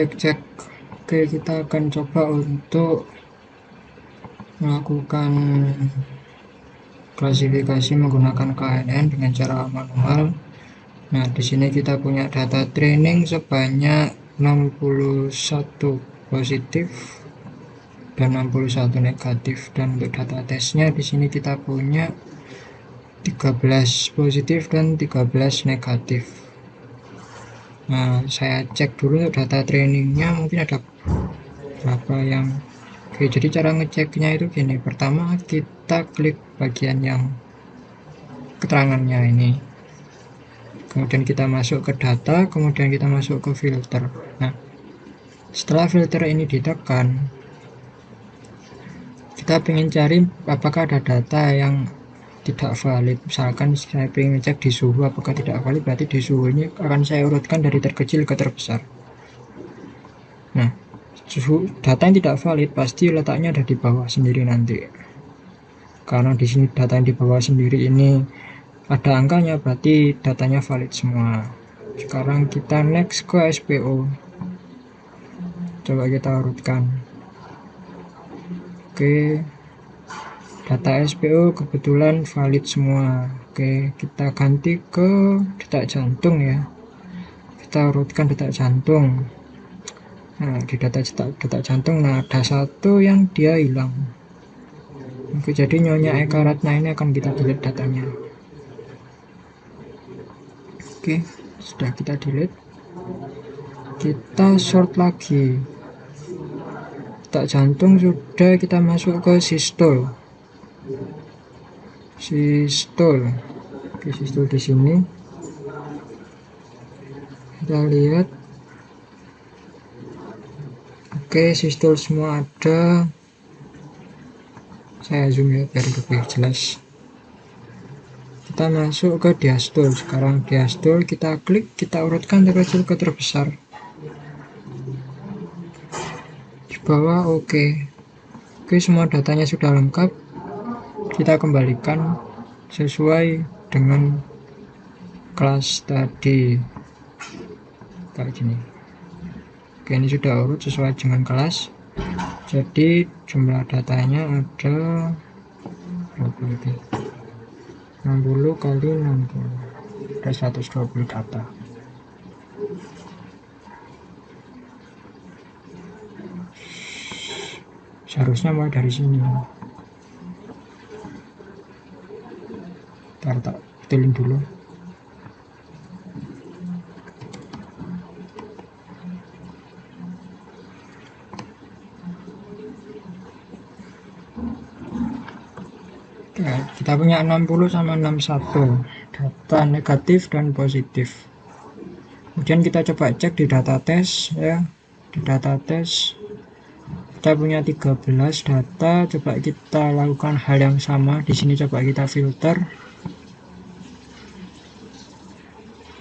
cek. Oke, kita akan coba untuk melakukan klasifikasi menggunakan KNN dengan cara manual. Nah, di sini kita punya data training sebanyak 61 positif dan 61 negatif, dan untuk data tesnya di sini kita punya 13 positif dan 13 negatif. Nah, saya cek dulu untuk data trainingnya, mungkin ada berapa yang oke. Jadi cara ngeceknya itu gini, pertama kita klik bagian yang keterangannya ini, kemudian kita masuk ke data, kemudian kita masuk ke filter. Nah, setelah filter ini ditekan, kita ingin cari apakah ada data yang tidak valid. Misalkan saya ingin cek di suhu apakah tidak valid, berarti di suhu ini akan saya urutkan dari terkecil ke terbesar. Nah, suhu data yang tidak valid pasti letaknya ada di bawah sendiri nanti, karena di sini data yang di bawah sendiri ini ada angkanya, berarti datanya valid semua. Sekarang kita next ke SPO, coba kita urutkan. Oke, data SPO kebetulan valid semua. Oke, kita ganti ke detak jantung ya. Kita urutkan detak jantung. Nah, di data detak jantung, nah ada satu yang dia hilang. Oke, jadi Nyonya Eka Ratna ini akan kita delete datanya. Oke, sudah kita delete. Kita sort lagi. Detak jantung sudah, kita masuk ke sistol. Oke, sistol di sini. Kita lihat. Oke, sistol semua ada. Saya zoom ya biar lebih jelas. Kita masuk ke diastol. Sekarang diastol kita klik, kita urutkan dari kecil ke terbesar. Di bawah oke. Oke, semua datanya sudah lengkap. Kita kembalikan sesuai dengan kelas tadi. Kayak gini. Oke, ini sudah urut sesuai dengan kelas. Jadi jumlah datanya ada 60 kali 60, ada 120 data. Seharusnya mulai dari sini. Ntar tak betulin dulu. Kita punya 60 sama 61 data negatif dan positif. Kemudian kita coba cek di data tes ya. Di data tes kita punya 13 data. Coba kita lakukan hal yang sama di sini. Coba kita filter.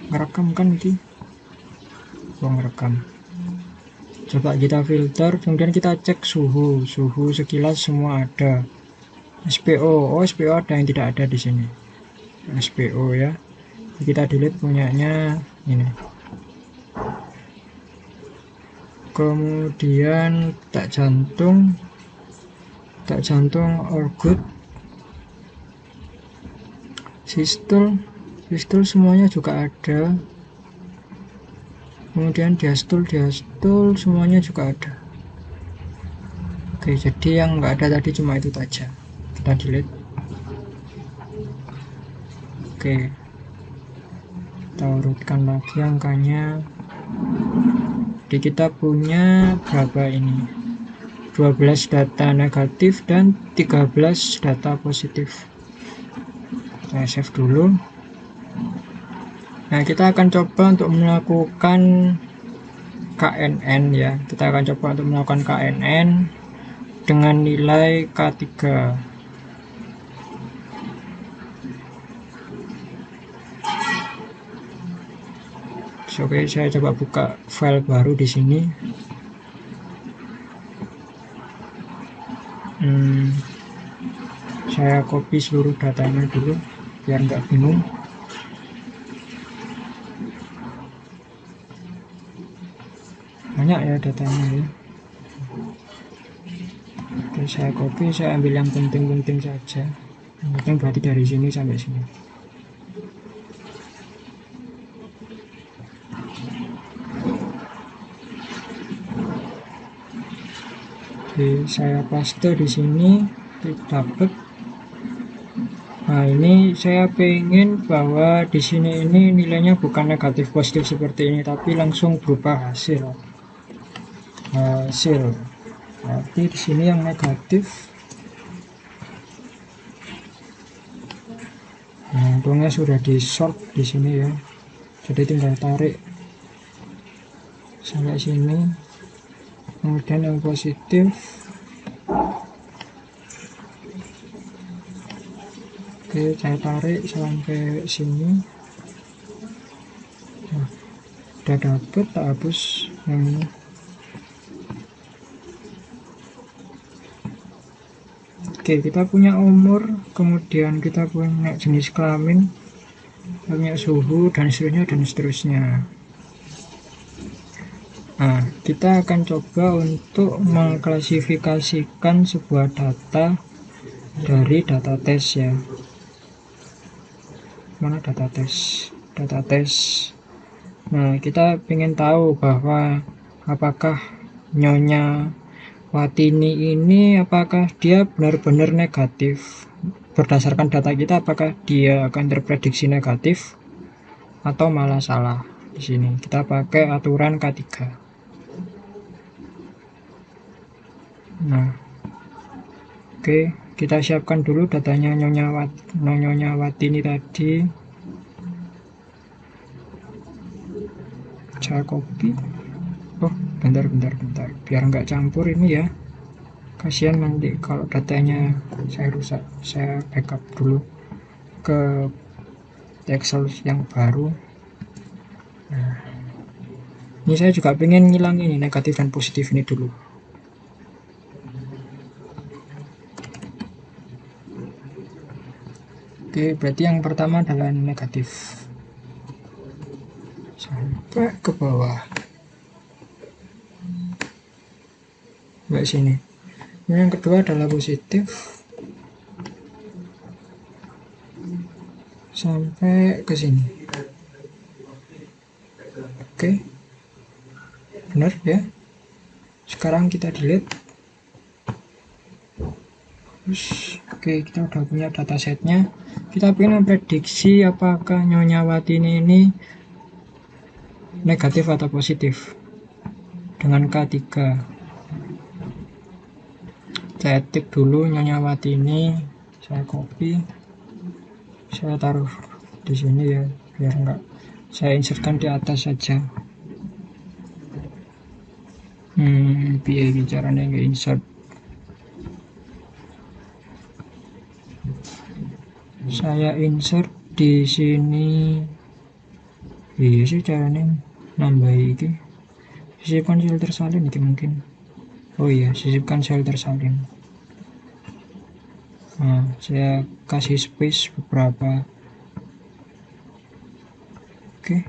Ngerekam kan ini? Ngerekam. Coba kita filter, kemudian kita cek suhu. Suhu sekilas semua ada. SPO, SPO ada yang tidak ada di sini. SPO ya. Kita delete punyanya ini. Kemudian detak jantung all good. Sistol semuanya juga ada. Kemudian diastol semuanya juga ada. Oke, jadi yang nggak ada tadi cuma itu saja. Kita delete. Oke, kita urutkan lagi angkanya. Jadi kita punya berapa ini? 12 data negatif dan 13 data positif. Saya save dulu. Nah, kita akan coba untuk melakukan KNN ya. Kita akan coba untuk melakukan KNN dengan nilai K3. Oke, saya coba buka file baru di sini. Saya copy seluruh datanya dulu biar nggak bingung. banyak ya datanya ya. Oke, saya copy, saya ambil yang penting-penting saja. Yang penting berarti dari sini sampai sini. Oke, saya paste di sini, klik dapat. Nah, ini saya pengen bahwa di sini ini nilainya bukan negatif positif seperti ini, tapi langsung berupa hasil. Berarti di sini yang negatif. Nah, untungnya sudah di sort di sini ya. Jadi tinggal tarik sampai sini. Kemudian yang positif. Oke, saya tarik sampai sini. Nah, udah dapet, tak hapus yang ini. Oke, kita punya umur, kemudian kita punya jenis kelamin, punya suhu, dan seterusnya. Nah, kita akan coba untuk mengklasifikasikan sebuah data dari data tes ya. Mana data tes? Data tes. Nah, kita ingin tahu bahwa apakah Nyonya Watini ini apakah dia benar-benar negatif. Berdasarkan data kita, apakah dia akan terprediksi negatif atau malah salah. Di sini kita pakai aturan K3. Nah, oke, kita siapkan dulu datanya Nyonya Watini tadi. Saya copy. Oh, bentar, biar nggak campur ini ya. Kasihan nanti kalau datanya saya rusak. Saya backup dulu ke Excel yang baru. Nah, ini saya juga pengen ngilang ini negatif dan positif ini dulu. Oke, berarti yang pertama adalah negatif sampai ke bawah, sampai sini. Yang kedua adalah positif sampai ke sini. Oke, benar ya. Sekarang kita delete. Oke, kita udah punya datasetnya. Kita ingin memprediksi apakah Nyonya Watini ini negatif atau positif dengan K3. Saya tip dulu Nyonya Watini, saya copy, saya taruh di sini ya, biar enggak saya insertkan di atas saja. Biar caranya nggak insert. Saya insert di sini. Iya sih caranya nambah ini. Sisipkan sel tersalin itu mungkin. Oh iya, sisipkan sel tersalin. Nah, saya kasih space beberapa. Oke.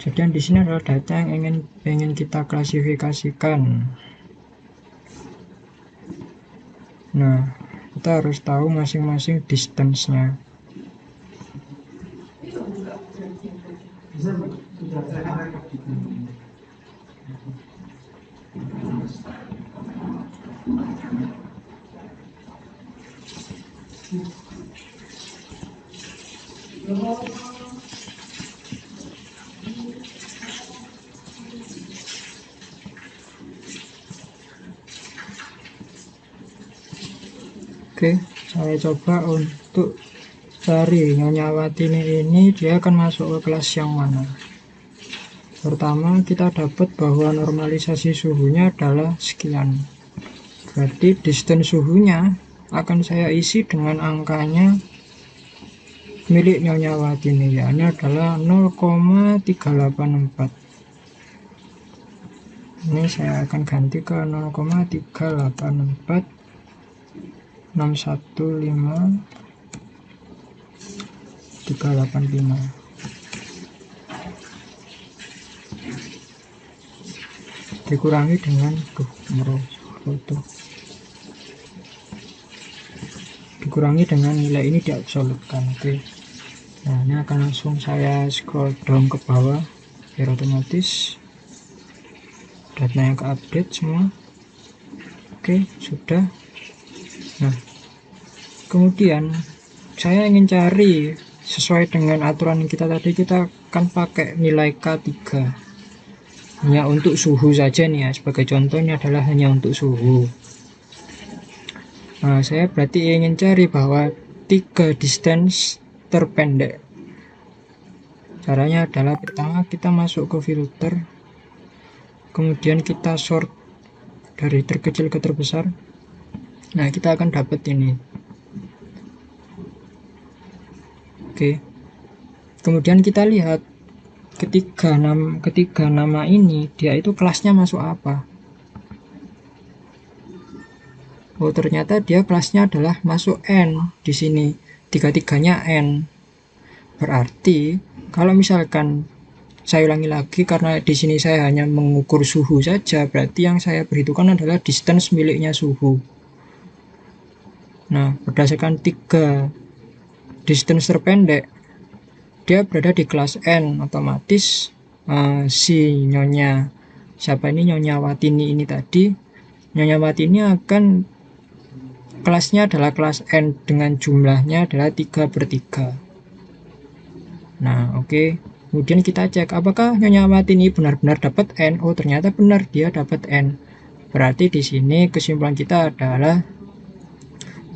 Jadi di sini adalah data yang ingin kita klasifikasikan. Nah, kita harus tahu masing-masing distance-nya. Oke, saya coba untuk cari Nyonya Watini ini dia akan masuk ke kelas yang mana. Pertama kita dapat bahwa normalisasi suhunya adalah sekian. Berarti distance suhunya akan saya isi dengan angkanya milik Nyonya Watini, ya, ini adalah 0,384. Ini saya akan ganti ke 0,384 615 385. Dikurangi dengan foto. Dikurangi dengan nilai ini diabsolutkan. Oke. Nah, ini akan langsung saya scroll down ke bawah biar otomatis datanya ke update semua. Oke, sudah. Nah, kemudian saya ingin cari sesuai dengan aturan kita tadi, kita akan pakai nilai K3 hanya untuk suhu saja nih ya. Sebagai contoh, ini adalah hanya untuk suhu. Nah, saya berarti ingin cari bahwa 3 distance terpendek. Caranya adalah pertama kita masuk ke filter, kemudian kita sort dari terkecil ke terbesar. Nah, kita akan dapat ini. Oke. Kemudian kita lihat ketiga nama ini dia itu kelasnya masuk apa. Oh, ternyata dia kelasnya adalah masuk N di sini. Tiga-tiganya N. Berarti kalau misalkan saya ulangi lagi, karena di sini saya hanya mengukur suhu saja, berarti yang saya perhitungkan adalah distance miliknya suhu. Nah, berdasarkan 3 distance terpendek, dia berada di kelas N, otomatis si Nyonya siapa ini, Nyonya Watini ini tadi, Nyonya Watini akan kelasnya adalah kelas N dengan jumlahnya adalah 3/3. Nah, oke. Kemudian kita cek apakah Nyonya Watini benar-benar dapat N. Oh, ternyata benar, dia dapat N. Berarti di sini kesimpulan kita adalah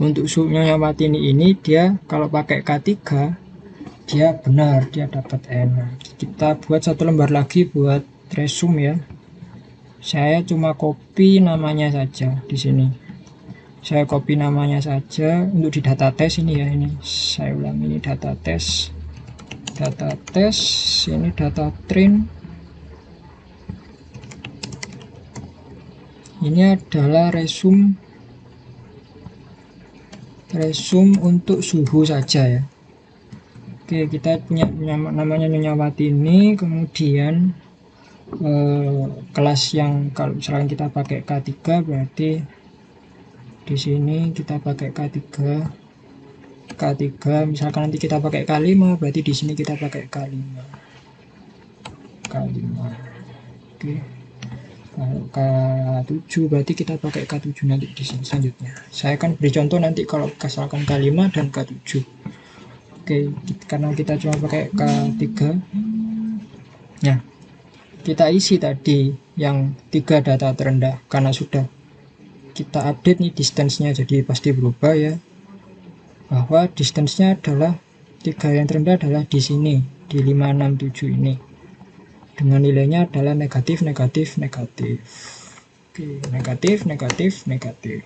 untuk Nyonya Watini ini dia kalau pakai K3 dia benar, dia dapat N. Kita buat satu lembar lagi buat resume ya. Saya cuma copy namanya saja di sini. Saya copy namanya saja untuk di data test ini ya, ini. Saya ulang, ini data test. Data test, ini data train. Ini adalah resume untuk suhu saja ya. Oke, kita punya namanya Nyonya Watini, kemudian kelas yang kalau misalkan kita pakai K3 berarti di sini kita pakai K3, misalkan nanti kita pakai K5 berarti di sini kita pakai K5. Oke. Kalau K7 berarti kita pakai K7 nanti di sini selanjutnya. Saya akan beri contoh nanti kalau misalkan K5 dan K7. Oke, karena kita cuma pakai K3. Nah, kita isi tadi yang 3 data terendah karena sudah kita update nih distance-nya, jadi pasti berubah ya. Bahwa distance-nya adalah 3 yang terendah adalah di sini, di 567 ini. Dengan nilainya adalah negatif, negatif, negatif. Oke, negatif, negatif, negatif.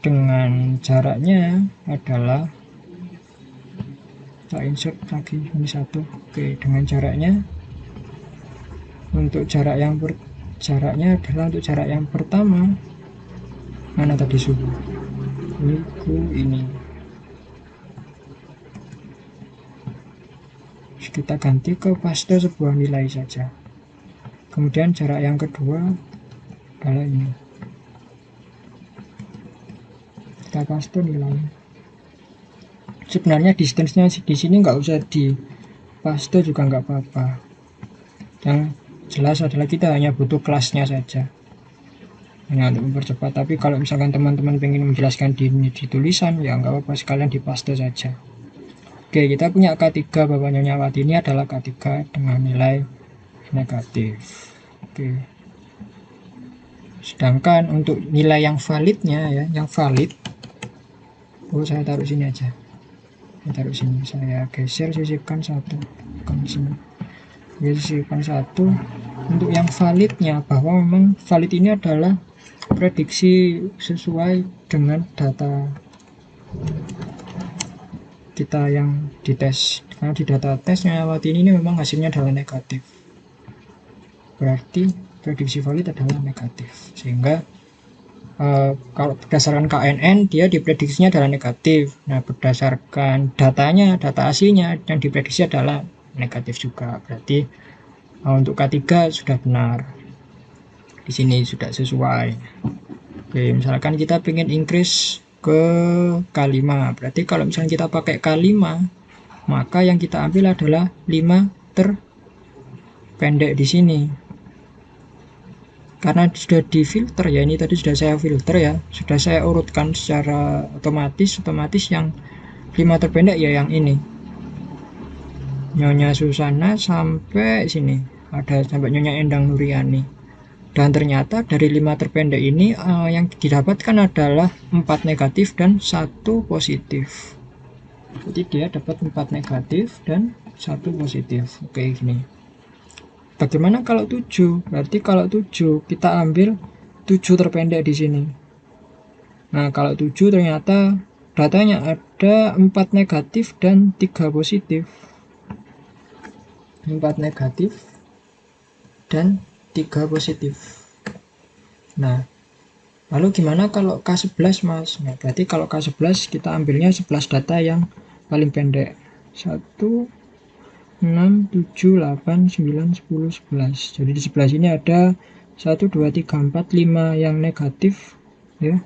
Dengan jaraknya adalah kita insert lagi ini 1. Oke, dengan jaraknya untuk jaraknya adalah untuk jarak yang pertama. Mana tadi suhu? Ini. Kita ganti ke paste sebuah nilai saja. Kemudian jarak yang kedua adalah ini. Kita paste nilai. Sebenarnya distance-nya di sini nggak usah di paste juga nggak apa-apa. Yang jelas adalah kita hanya butuh kelasnya saja. Hanya untuk mempercepat. Tapi kalau misalkan teman-teman ingin menjelaskan di tulisan, ya nggak apa-apa, sekalian di paste saja. Oke, kita punya K3 bahwa Nyonya Watini adalah K3 dengan nilai negatif. Oke. Sedangkan untuk nilai yang validnya ya, yang valid, saya taruh sini aja. Saya taruh sini, saya geser, sisipkan 1 ke sini. Sisipkan 1. Untuk yang validnya, bahwa memang valid ini adalah prediksi sesuai dengan data kita yang dites. Karena di data tes Nyonya Watini ini memang hasilnya adalah negatif. Berarti prediksi valid adalah negatif, sehingga kalau berdasarkan KNN dia diprediksinya adalah negatif. Nah, berdasarkan datanya, data aslinya yang diprediksi adalah negatif juga. Berarti untuk K3 sudah benar. Di sini sudah sesuai. Oke, misalkan kita pengen increase ke K5. Berarti kalau misalnya kita pakai K5, maka yang kita ambil adalah 5 terpendek di sini. Karena sudah difilter ya, ini tadi sudah saya filter ya, sudah saya urutkan secara otomatis yang 5 terpendek ya yang ini, Nyonya Susana sampai sini, ada sampai Nyonya Endang Nuriani. Dan ternyata dari 5 terpendek ini yang didapatkan adalah 4 negatif dan 1 positif. Jadi dia dapat 4 negatif dan 1 positif. Oke, gini. Bagaimana kalau 7? Berarti kalau 7 kita ambil 7 terpendek di sini. Nah, kalau 7 ternyata datanya ada 4 negatif dan 3 positif. 4 negatif dan 3 positif. Nah, lalu gimana kalau K11, Mas? Nah, berarti kalau K11 kita ambilnya 11 data yang paling pendek. 1, 6, 7, 8, 9, 10, 11. Jadi di sebelah sini ada 1, 2, 3, 4, 5 yang negatif ya.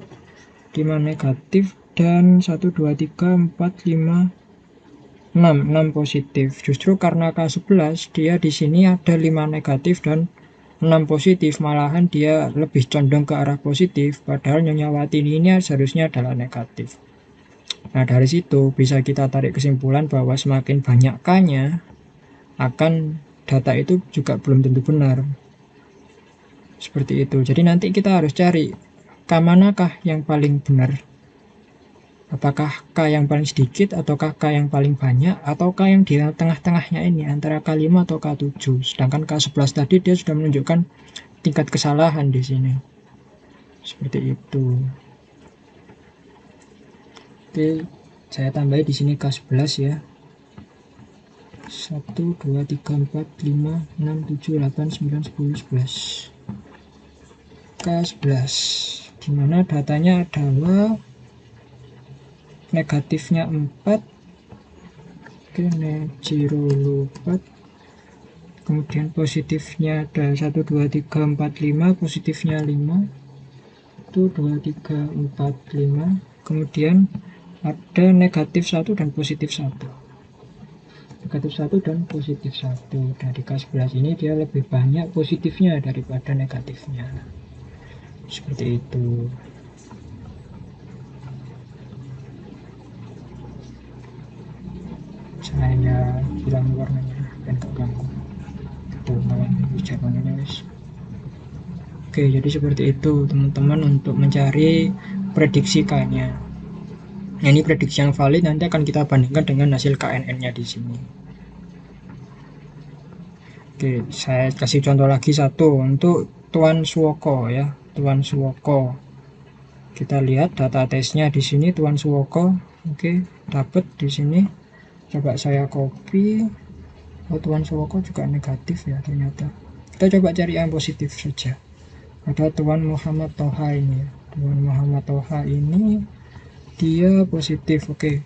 5 negatif dan 1, 2, 3, 4, 5, 6 positif. Justru karena K11 dia di sini ada 5 negatif dan 6 positif, malahan dia lebih condong ke arah positif, padahal Nyonya Watini ini seharusnya adalah negatif. Nah, dari situ bisa kita tarik kesimpulan bahwa semakin banyak K-nya, akan data itu juga belum tentu benar. Seperti itu. Jadi nanti kita harus cari K manakah yang paling benar. Apakah K yang paling sedikit, ataukah K yang paling banyak, atau K yang di tengah-tengahnya ini antara K5 atau K7. Sedangkan K11 tadi dia sudah menunjukkan tingkat kesalahan di sini. Seperti itu. Oke, saya tambah di sini K11 ya. 1, 2, 3, 4, 5, 6, 7, 8, 9, 10, 11. K11 dimana datanya adalah negatifnya 4. Oke, Nejiro 4. Kemudian positifnya ada 1, 2, 3, 4, 5. Positifnya 5. 1, 2, 3, 4, 5. Kemudian ada negatif 1 dan positif 1. Negatif 1 dan positif 1. Dari K11 ini dia lebih banyak positifnya daripada negatifnya. Seperti itu. Saya hilang warnanya dan keganggu. Tuh malah bicara guys. Oke, jadi seperti itu teman-teman untuk mencari prediksi K-nya. Nah, ini prediksi yang valid, nanti akan kita bandingkan dengan hasil KNN-nya di sini. Oke, saya kasih contoh lagi satu untuk Tuan Suwoko ya, Tuan Suwoko. Kita lihat data tesnya di sini Tuan Suwoko. Oke, dapat di sini. Coba saya copy. Oh, Tuan Suwoko juga negatif ya ternyata. Kita coba cari yang positif saja. Ada Tuan Muhammad Toha ini ya. Tuan Muhammad Toha ini dia positif. Oke,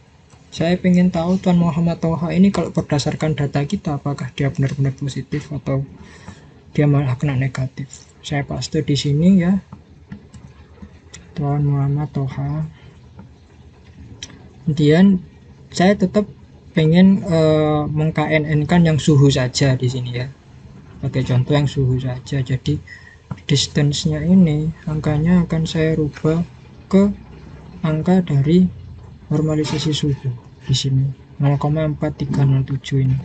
saya ingin tahu Tuan Muhammad Toha ini kalau berdasarkan data kita apakah dia benar-benar positif atau dia malah kena negatif. Saya paste di sini ya, Tuan Muhammad Toha. Kemudian saya tetap pengen meng-KNN-kan yang suhu saja di sini ya. Pakai contoh yang suhu saja. Jadi distance-nya ini angkanya akan saya rubah ke angka dari normalisasi suhu di sini 0,4307 ini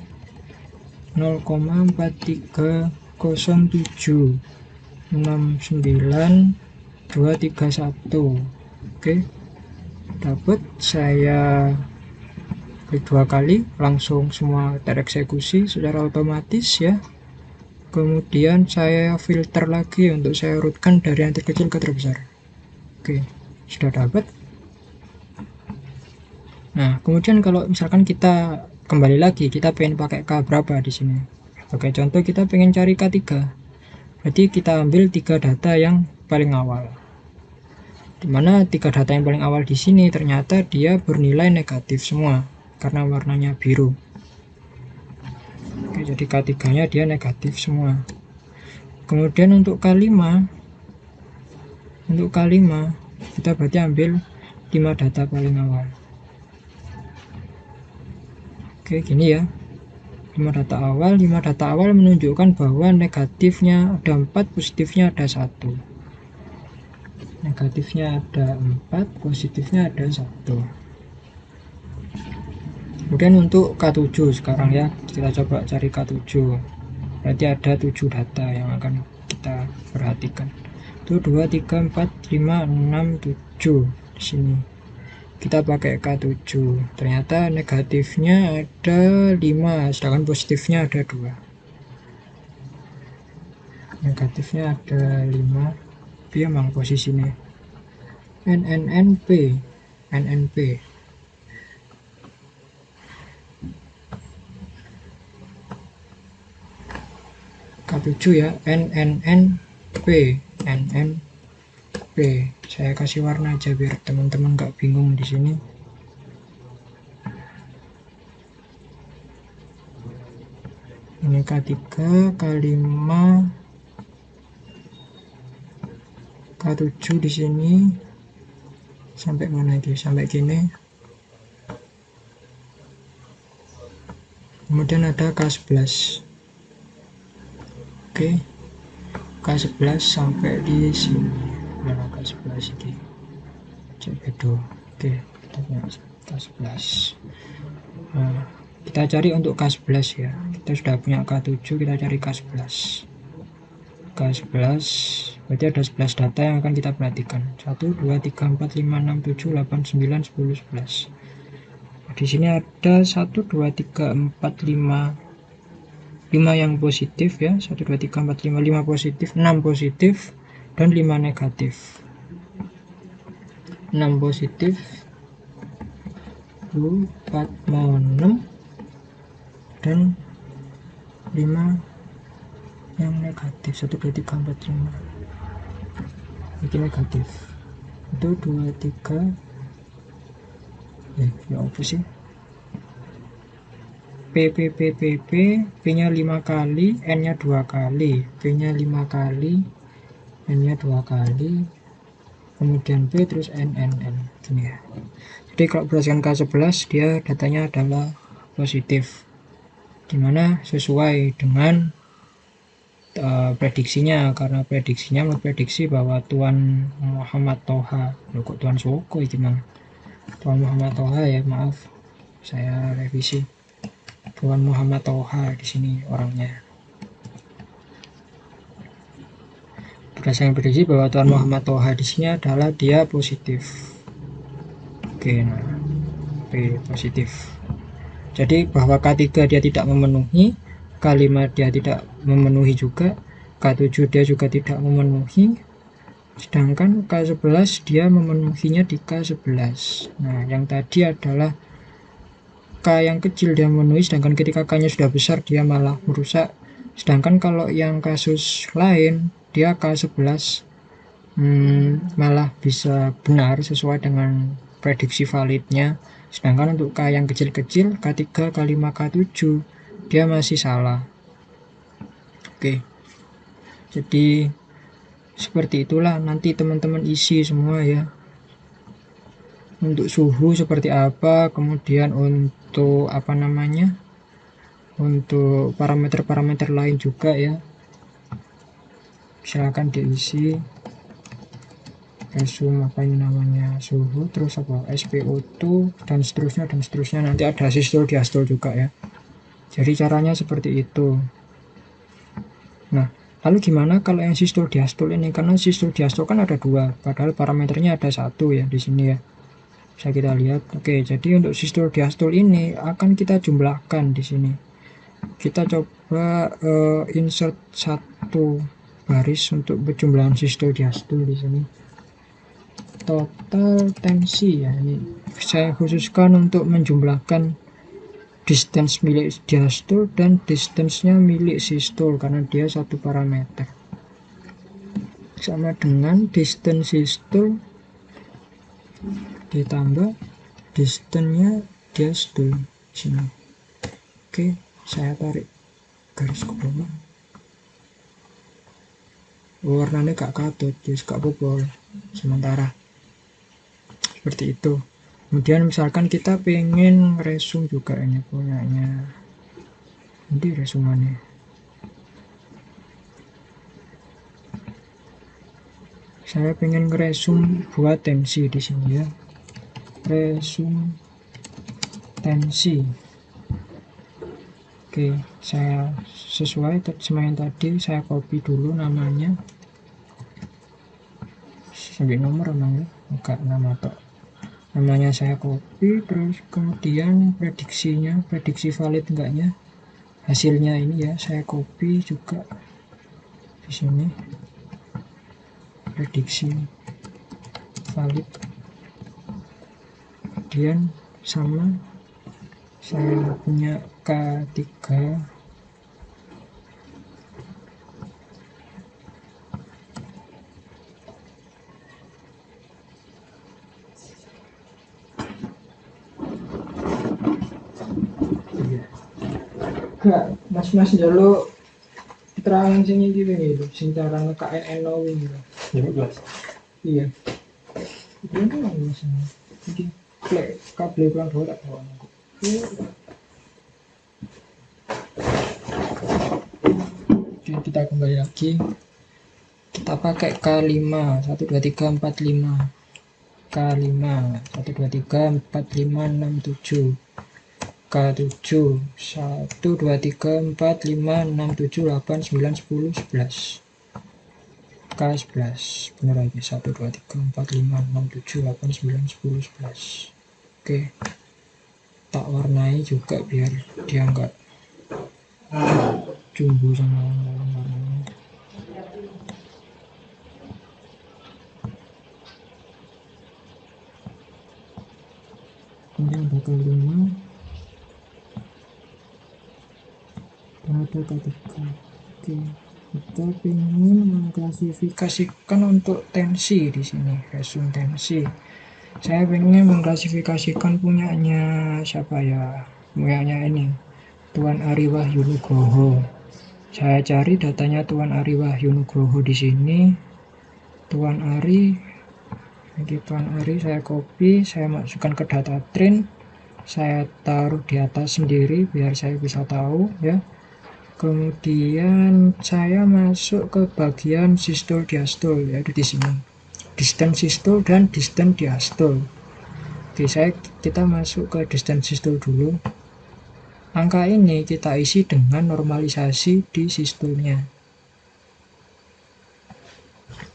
0,430769231. Oke, dapat. Saya klik 2 kali langsung semua tereksekusi secara otomatis ya. Kemudian saya filter lagi untuk saya urutkan dari yang terkecil ke terbesar. Oke, sudah dapat. Nah, kemudian kalau misalkan kita kembali lagi, kita pengen pakai K berapa di sini. Sebagai contoh kita pengen cari K3. Berarti kita ambil 3 data yang paling awal, dimana 3 data yang paling awal di sini ternyata dia bernilai negatif semua karena warnanya biru. Oke, jadi K3-nya dia negatif semua. Kemudian untuk K5 kita berarti ambil 5 data paling awal. Oke, gini ya. 5 data awal menunjukkan bahwa negatifnya ada 4, positifnya ada 1. Negatifnya ada 4, positifnya ada 1. Kemudian untuk K7 sekarang ya, kita coba cari K7. Berarti ada 7 data yang akan kita perhatikan. Itu 2, 3, 4, 5, 6, 7 di sini. Kita pakai K7. Ternyata negatifnya ada 5, sedangkan positifnya ada 2. Negatifnya ada 5. Tapi emang posisinya NNP K7 ya, NNP. Saya kasih warna aja biar teman-teman nggak bingung di sini. Ini K3, K5, K7 di sini. Sampai mana itu? Sampai gini. Kemudian ada K11. Oke. K11 sampai di sini. Mana K11 ini? Cek bedo. Oke, kita punya K11. Nah, kita cari untuk K11 ya. Kita sudah punya K7, kita cari K11. K11 berarti ada 11 data yang akan kita perhatikan. 1, 2, 3, 4, 5, 6, 7, 8, 9, 10, 11. Di sini ada 1, 2, 3, 4, 5 yang positif ya. 1, 2, 3, 4, 5 positif, 6 positif, dan 5 negatif. 6 positif, 4 mau 6, dan 5 yang negatif. 1, 2, 3, 4, 5 ini negatif. Itu 2, 3 ya apa sih, P nya 5 kali, N nya 2 kali, P nya 5 kali, N nya 2 kali, kemudian P terus N gini ya. Jadi kalau berdasarkan K11 dia datanya adalah positif, dimana sesuai dengan prediksinya, karena prediksinya memprediksi bahwa Tuan Muhammad Toha, kok Tuan Soko itu mang, Tuan Muhammad Toha ya, maaf saya revisi, Tuan Muhammad Toha di sini orangnya. Berdasarkan prediksi bahwa Tuan Muhammad Toha di sini adalah dia positif. Oke, nah P positif. Jadi bahwa K3 dia tidak memenuhi, K5 dia tidak memenuhi juga, K7 dia juga tidak memenuhi, sedangkan K11 dia memenuhinya di K11. Nah, yang tadi adalah K yang kecil dia memenuhi, sedangkan ketika K nya sudah besar dia malah merusak. Sedangkan kalau yang kasus lain dia K11 malah bisa benar sesuai dengan prediksi validnya, sedangkan untuk K yang kecil-kecil, K3, K5, K7 dia masih salah. Oke, jadi seperti itulah nanti teman-teman isi semua ya. Untuk suhu seperti apa, kemudian untuk apa namanya, untuk parameter-parameter lain juga ya, silakan diisi. Resum apa ini namanya, suhu, terus apa, SpO2 dan seterusnya nanti ada sistol diastol juga ya. Jadi caranya seperti itu. Nah, lalu gimana kalau yang sistol diastol ini? Karena sistol diastol kan ada 2, padahal parameternya ada 1 ya di sini ya. Bisa kita lihat. Oke, jadi untuk sistol diastol ini akan kita jumlahkan di sini. Kita coba insert satu baris untuk penjumlahan sistol diastol di sini. Total tensi ya, ini saya khususkan untuk menjumlahkan distance milik diastol dan distance-nya milik sistol karena dia satu parameter. sama dengan distance sistole ditambah distance-nya diastole sini. Oke, saya tarik garis ke bawah. Warnanya gak katut, jadi gak popol sementara seperti itu. Kemudian misalkan kita pengen resum juga, ini punyanya ini resumannya. Saya pengen ngeresum buat tensi di sini ya, resum tensi. Oke, saya sesuai sama yang tadi, saya copy dulu namanya sampai nomor emang ya, enggak nama tok. Namanya saya copy, terus kemudian prediksinya, prediksi valid enggaknya, hasilnya ini ya saya copy juga di sini, prediksi valid. Kemudian sama saya punya K3 gak mas-mas dulu keterangan sini gitu gitu sing cara nge-KNN gitu. Iya. Itu kan misalnya. Jadi kabel kurang dua tak bawa. Oke, kita kembali lagi. Kita pakai K5 1 2 3 4 5. K5 1 2 3 4 5 6 7. K7 1 2 3 4 5 6 7 8 9 10 11. K11 bener lagi 1 2 3 4 5 6 7 8 9 10 11. Oke, tak warnai juga biar dia enggak jumbo sama warnanya. Kemudian bakal 5 ada K3. Oke, kita ingin mengklasifikasikan untuk tensi di sini, resum tensi. Saya ingin mengklasifikasikan punyanya siapa ya, punyanya ini Tuan Ari Wahyu Nugroho. Saya cari datanya Tuan Ari Wahyu Nugroho di sini. Tuan Ari, ini Tuan Ari saya copy, saya masukkan ke data train, saya taruh di atas sendiri biar saya bisa tahu ya. Kemudian saya masuk ke bagian sistole diastole, yaitu di sini distance sistole dan distance diastole. Oke, kita masuk ke distance sistole dulu. Angka ini kita isi dengan normalisasi di sistolnya,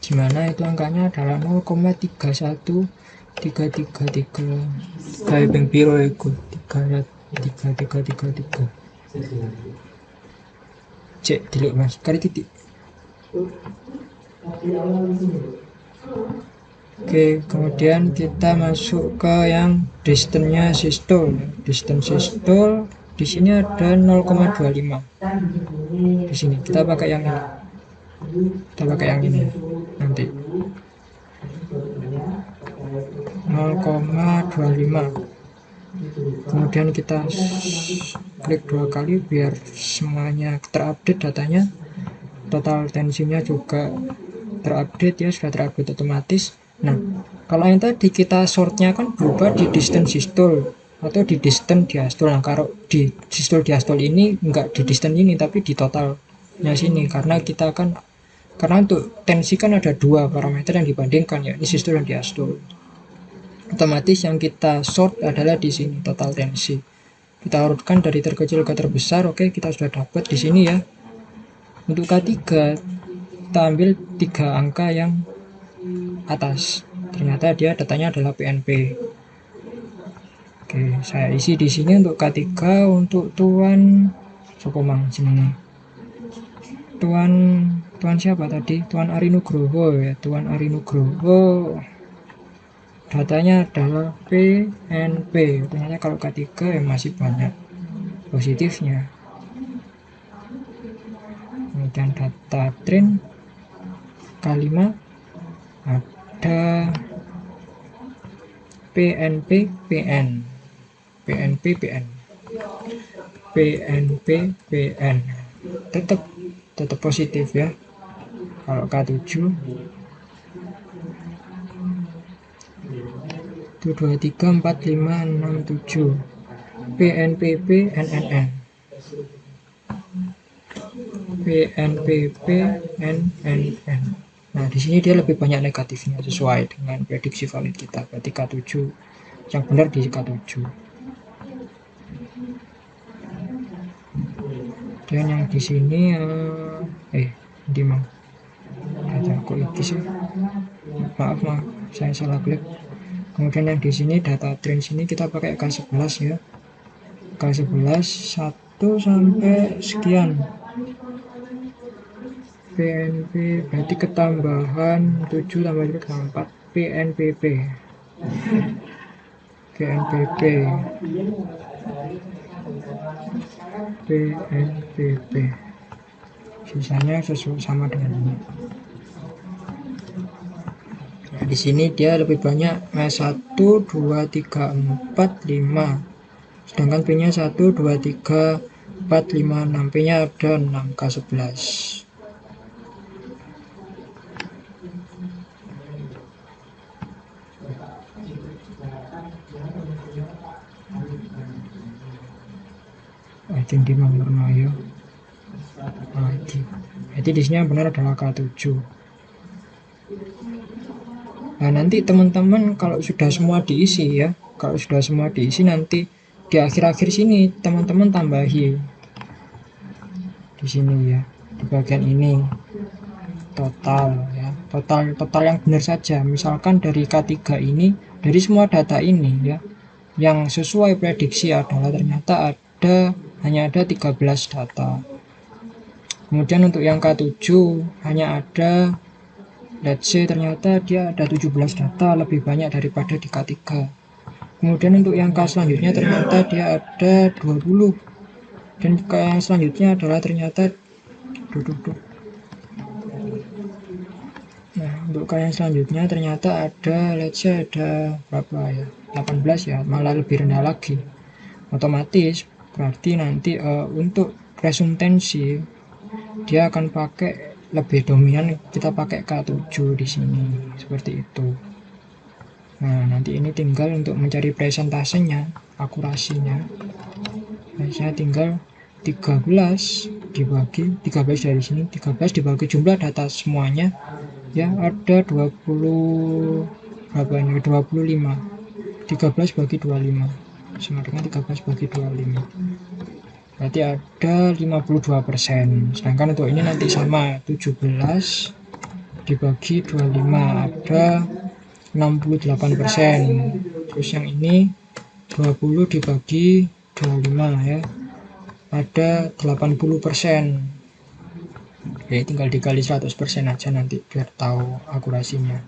dimana itu angkanya adalah 0,31333 kayak beng piro itu 3333. Cek dulu mas, kali titik. Oke, kemudian kita masuk ke yang distance-nya sistole. Distance sistole di sini ada 0,25. Di sini kita pakai yang ini. Kita pakai yang ini nanti 0,25. Kemudian kita klik 2 kali biar semuanya terupdate datanya. Total tensinya juga terupdate ya, sudah terupdate otomatis. Nah, kalau yang tadi kita sortnya kan berubah di distance sistole atau di distance diastole. Nah, kalau di sistole diastole ini enggak di distance ini tapi di totalnya sini, karena untuk tensi kan ada dua parameter yang dibandingkan ya, ini sistole dan diastole. Otomatis yang kita sort adalah di sini total tensi. Kita urutkan dari terkecil ke terbesar. Oke, kita sudah dapat di sini ya. Untuk K3 kita ambil 3 angka yang atas. Ternyata dia datanya adalah PNP. Oke, saya isi di sini untuk K3 untuk Tuan Sokomang sini. Tuan siapa tadi? Tuan Ari Nugroho ya, Tuan Ari Nugroho. Datanya adalah PNP. Ternyata kalau K3 ya masih banyak positifnya. Kemudian data train K5 ada PNP PN, PNP PN, PNP PN, tetap positif ya. Kalau K7 itu 2, 3, 4, 5, 6, 7, PNPP NNN, PNPP NNN. Nah, di sini dia lebih banyak negatifnya sesuai dengan prediksi valid kita. Berarti K7 yang benar di K7. Dan yang di sini di mang data kok itu sih, maaf saya salah klik. Kemudian yang di sini data trend sini kita pakai K11 ya, K11 1 sampai sekian, PNP berarti ketambahan 7 tambah 4, PNPP, PNPP, PNPP, sisanya sesuai sama dengan ini. Nah, di sini dia lebih banyak 1, 2, 3, 4, 5, sedangkan P nya 1, 2, 3, 4, 5, 6, P nya ada 6, K11. Di Mangurnoyo. Jadi di sini yang benar adalah K7. Nah, nanti teman-teman kalau sudah semua diisi ya, kalau sudah semua diisi nanti di akhir-akhir sini teman-teman tambahi di sini ya, di bagian ini total ya, total yang benar saja. Misalkan dari K3 ini, dari semua data ini ya, yang sesuai prediksi adalah ternyata hanya ada 13 data. Kemudian untuk yang K7 hanya ada, let's say ternyata dia ada 17 data, lebih banyak daripada di K3. Kemudian untuk yang K selanjutnya ternyata dia ada 20, dan K yang selanjutnya adalah ternyata nah, untuk K yang selanjutnya ternyata ada, let's say ada berapa ya, 18 ya, malah lebih rendah lagi. Otomatis berarti nanti untuk presuntensi dia akan pakai lebih dominan, kita pakai K7 di sini seperti itu. Nah, nanti ini tinggal untuk mencari presentasenya, akurasinya. Nah, saya tinggal 13 dibagi 13 dari sini, 13 dibagi jumlah data semuanya ya, ada 20 berapa ini, 25. 13 bagi 25 sama dengan 13 bagi 25, berarti ada 52%. Sedangkan untuk ini nanti sama, 17 dibagi 25 ada 68%. Terus yang ini 20 dibagi 25 ya, ada 80%. Jadi tinggal dikali 100% aja nanti biar tahu akurasinya.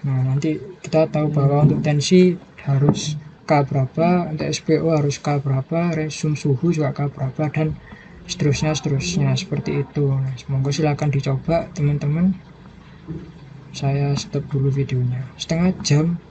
Nah, nanti kita tahu bahwa untuk tensi harus K berapa, untuk SPO harus K berapa, resum suhu juga K berapa, dan seterusnya seperti itu. Nah, semoga silakan dicoba teman-teman. Saya stop dulu videonya, setengah jam